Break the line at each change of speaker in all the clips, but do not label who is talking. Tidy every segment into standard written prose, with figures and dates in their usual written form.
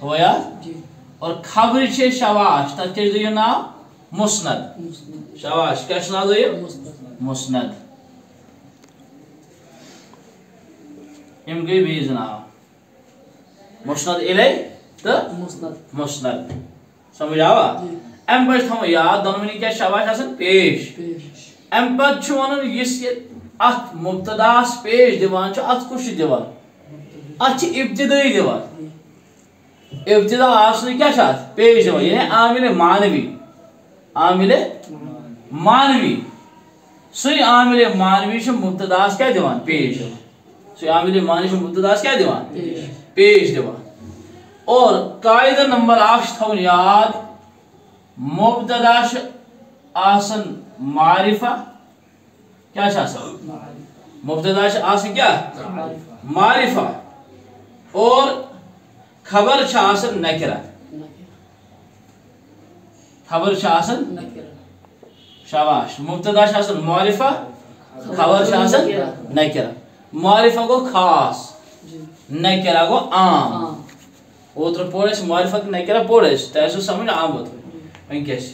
تو یاد اور خبر چھ شواش تک کیا دو ناو مسند شواش کیا ناو دو مسند ام گئی بیز ناو مسند الی تو مسند سمجھ آوا ام پہ تھو یاد دونونی کیا شواش آسن پیش ام پہ ون اس ات مبتداس پیش دیوان ات کش دیوان ات ابتدائی دیوان ابتدا آسن کیا پیش دیوان یعنی عامل معنوی عامل معنوی سی عامل معنوی مبتداس کیا دیوان پیش سی عامل معنوی مبتداس کیا دیوان پیش دیوان اور قاعدہ نمبر 8 تھون یاد مبتدا آسن معرفہ کیا آسن مبتدا آسن کیا معرفہ اور خبر آسن نکرہ خبر آسن شاباش مبتدا آسن معرفہ خبر آسن نکرہ معرفہ گو خاص نکرہ گو عام اوتر پوڑس معرفت نکرہ پوڑس تیسو سمجھ آمد ونکس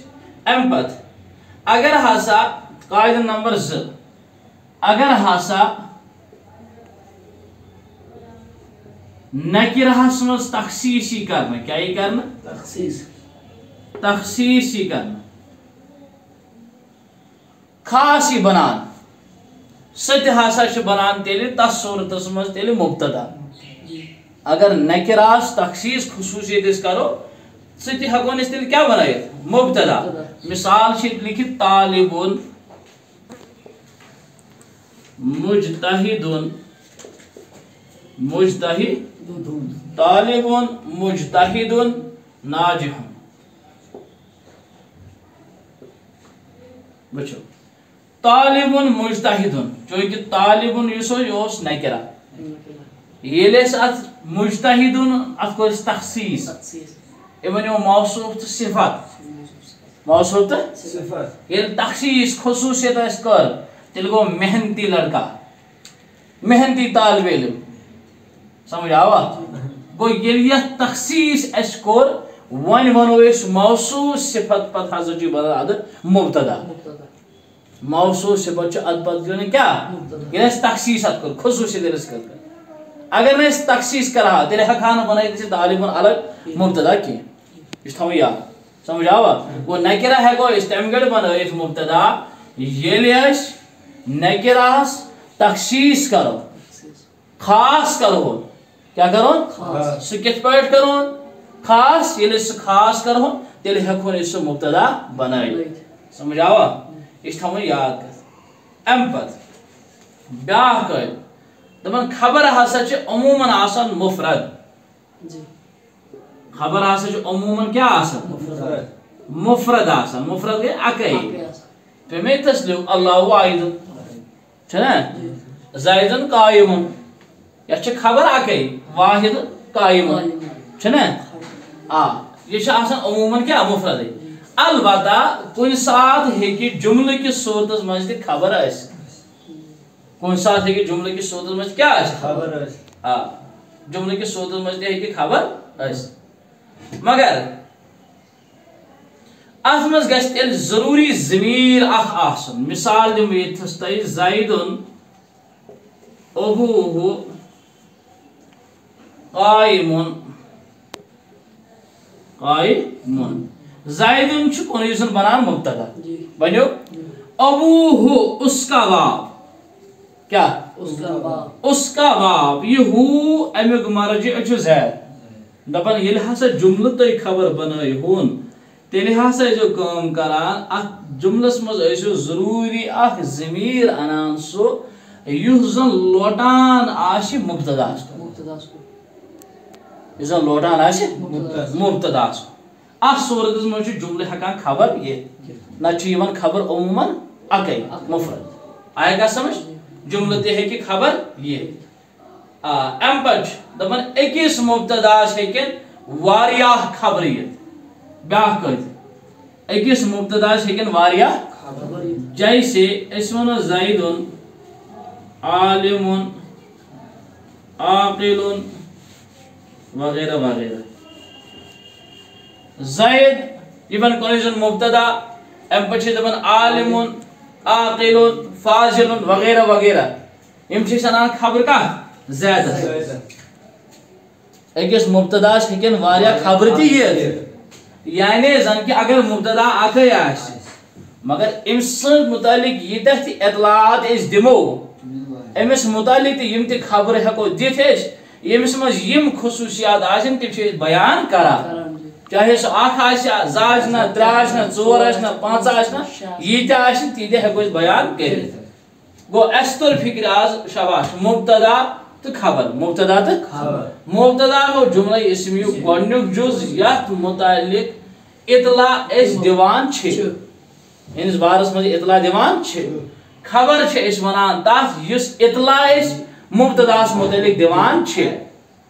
ام پت اگر ہسا قاعدہ نمبر 2 اگر ہسا نکرہس مز تخصیصی کرنا کیا یہ کرنا تخصیصی کرنا خاصی بنان ست ہسا بنان تیلی تس صورتس مز تیلی مبتدا اگر نکراس تخصیص خصوصیت اس کرو ستی ہکون اس تیل کیا بنائے مبتدا مثال شیط لکھی طالبون مجتہدون طالبون مجتہدون ناجحون بچو طالبون مجتہدون چونکہ طالبون یسو یوس نکرا یلیس ات مجتہدون ات کو تخصیص ایونیو موصوف تو صفت موصوف تو صفت یہ تخصیص خصوصیت اس کر تیل گو محنتی لڑکا محنتی طالب علم سمجھ آوا گو یہ تخصیص اس کور ون ونو اس موصوف صفت پت حضر جی بدل اد مبتدا موصوف صفت چھ اد پت جو کیا یہ اس تخصیص ات کر خصوصیت اس کر اگر میں اس تخصیص کرا تیرے حقان بنائی تیسے طالبون الگ مبتدا کی اس تھو یاد سمجھ آوا وہ نکرہ ہے کو استعمال بنائیت مبتدا یہ لیش نکرہس تخصیص کرو خاص کرو کیا کرو سکت پیٹ کرو خاص یہ لیش خاص کرو تیلے حقون اس مبتدا بنائی سمجھ آوا اس تھو یاد کر ام پت بیاہ کر دمن خبر ہسا چھ عموماً آسان مفرد خبر ہسا چھ عموماً کیا آسان مفرد آسان مفرد گئی اکئی پیمی تسلیو اللہ واحد چھنا زائدن قائمون یا چھ خبر اکئی واحد قائمون چھنا یہ چھ آسان عموماً کیا مفرد ہے البتہ کن ساتھ ہے کہ جملے کی صورت مجھے خبر ہے کون ساتھ ہے کہ جملے کی صورت میں کیا ہے خبر ہے جملے کی صورت میں ہے کہ خبر ہے مگر ات مز گژھِ تیٚلہِ ضروری ضمیر اخ آسن مثال دم یتھس تۄہہِ زیدن ابوہ قائمن زیدن چھ کُنُے زوٚن بنان مبتدا بنیو ابوہ اس کا باب کیا اس کا باب یہ ہو امیک مرجع چھ زید دپن یل ہسا جملہ تُہۍ خبر بنٲیِو ہون تیلہِ ہسا ٲسِو کٲم کران اتھ جملس مز ٲسِو ضروری اکھ ضمیر انان سُہ یُس زن لوٹان آسہِ مبتداس کُن یُس زن لوٹان آسہِ مبتداس کُن اتھ صورتس مز چھُ جملہٕ ہٮ۪کان خبر یِتھ نتہٕ چھُ یِوان خبر عموٗماً اکے مفرد آیا کتھ سمجھ جملہ تہِ ہیٚکہِ خبر یِتھ امہِ پتہٕ چھُ دپان أکِس مبتداس ہیٚکن واریاہ خبر یِتھ بیاکھ کتھ أکِس مبتداس ہیٚکن واریاہ جیسے أسۍ ونو زیدن عالمن عاقلن وغیرہ وغیرہ زید یہ بن کنیزن مبتدا ام پچھے دبن عالمون عاقلون فاضلون وغیرہ وغیرہ یم چھ سنان خبر کا زید اکس مبتدا ہکن واریا خبر تی یعنی زن کہ اگر مبتدا اکھے آس مگر ام سن متعلق یہ تی اطلاعات اس دمو امس متعلق یم تی خبر ہکو دت یمس مز یم خصوصیات آسن تم چھ بیان کران چاہے سو اخ آسیا زاجنا تراجنا ژور آسنا پانچ آسنا یہ تی آسن تی ہکو بیان کرت گو استر فکر آز شاباش مبتدا تو خبر مبتدا تو خبر مبتدا گو جملہ اسمیو گونیک جز یت متعلق اطلاع اس دیوان چھ انس بارس مز اطلاع دیوان چھ خبر چھ اس ونان تاس یس اطلاع اس مبتدا اس متعلق دیوان چھ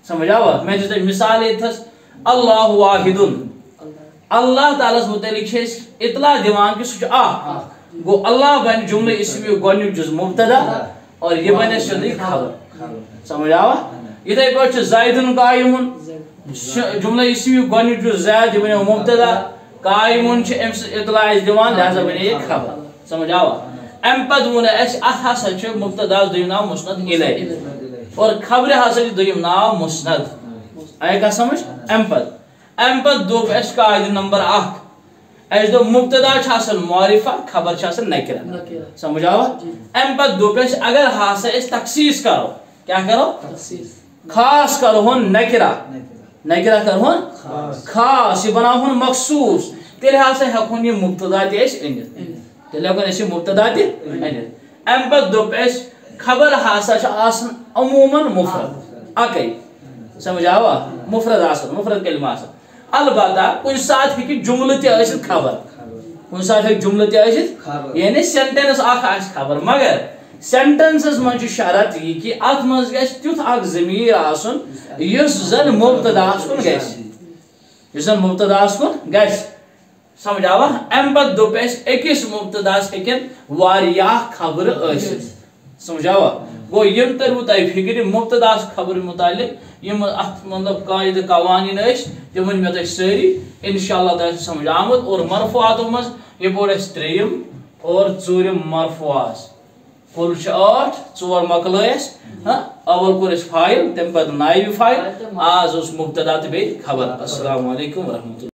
سمجھ آوا میں جس مثال ایتھس اللہ واحد اللہ تعالی اس متعلق چھ اطلاع دیوان کہ سچ گو اللہ بن جملہ اسمیو گونیک جز مبتدا اور یہ بنے سندی خبر سمجھ آوا یہ پہ زائدن قائمن جملہ اسمیو گونیک جز زید یہ بنے مبتدا قائمن چھ امس اطلاع اس دیوان لہذا بنے یہ خبر سمجھ آوا ام پد ون اس اتھ ہسا چھ مبتدا دویم ناو مسند الی اور خبر ہسا چھ دویم ناو مسند آیا کا سمجھ ام پد دو اس قاعدہ نمبر 1 اس دو مبتدا چھ آسان معرفہ خبر چھ آسان نکرہ سمجھ آوا ام پد دو اس اگر ہسا اس تخصیص کرو کیا کرو خاص کرو ہن نکرہ کرو ہن خاص یہ بناو ہن مخصوص تیرے ہسا ہکون یہ مبتدا تے اس انت تیلے ہکون اس مبتدا تے انت ام پد دو اس خبر ہسا چھ آسان عموما مفرد اکی سمجھ آوا مفرد آسان مفرد کلمہ آسان البتہ کن سات ہی جملہ تے ٲسِتھ خبر کن سات ہی جملہ تے ٲسِتھ یعنی سینٹینس اکھ آسہِ خبر مگر سینٹینسس من چھ شرط یہ کہ اتھ من گژھِ تیُتھ اکھ ضمیر آسُن یُس زن مبتداس کُن گژھِ سمجھ آوا ام پتہٕ دوٚپ اَسہِ أکِس مبتداس ہیٚکن واریاہ خبرٕ ٲسِتھ سمجھ آوا گو یم ترو تۄہہِ فکر مبتداس خبر متعلق یم اتھ مطلب قاعدہ قوانین ٲسۍ تِم ؤنۍ مےٚ تۄہہِ سٲری انشاءاللہ تۄہہِ آسہِ سمجھ آمُت اور مرفوعاتو منٛز یہِ پوٚر اَسہِ ترٛیٚیِم اور ژوٗرِم مرفوعات کل چھ 8 ژور مۄکلٲے اَسہِ اول کوٚر اَسہِ فاعل تمہِ پتہٕ نایب فاعل آز اوس مبتدا تہٕ بیٚیہِ خبر السلام علیکم ورحمۃ اللہ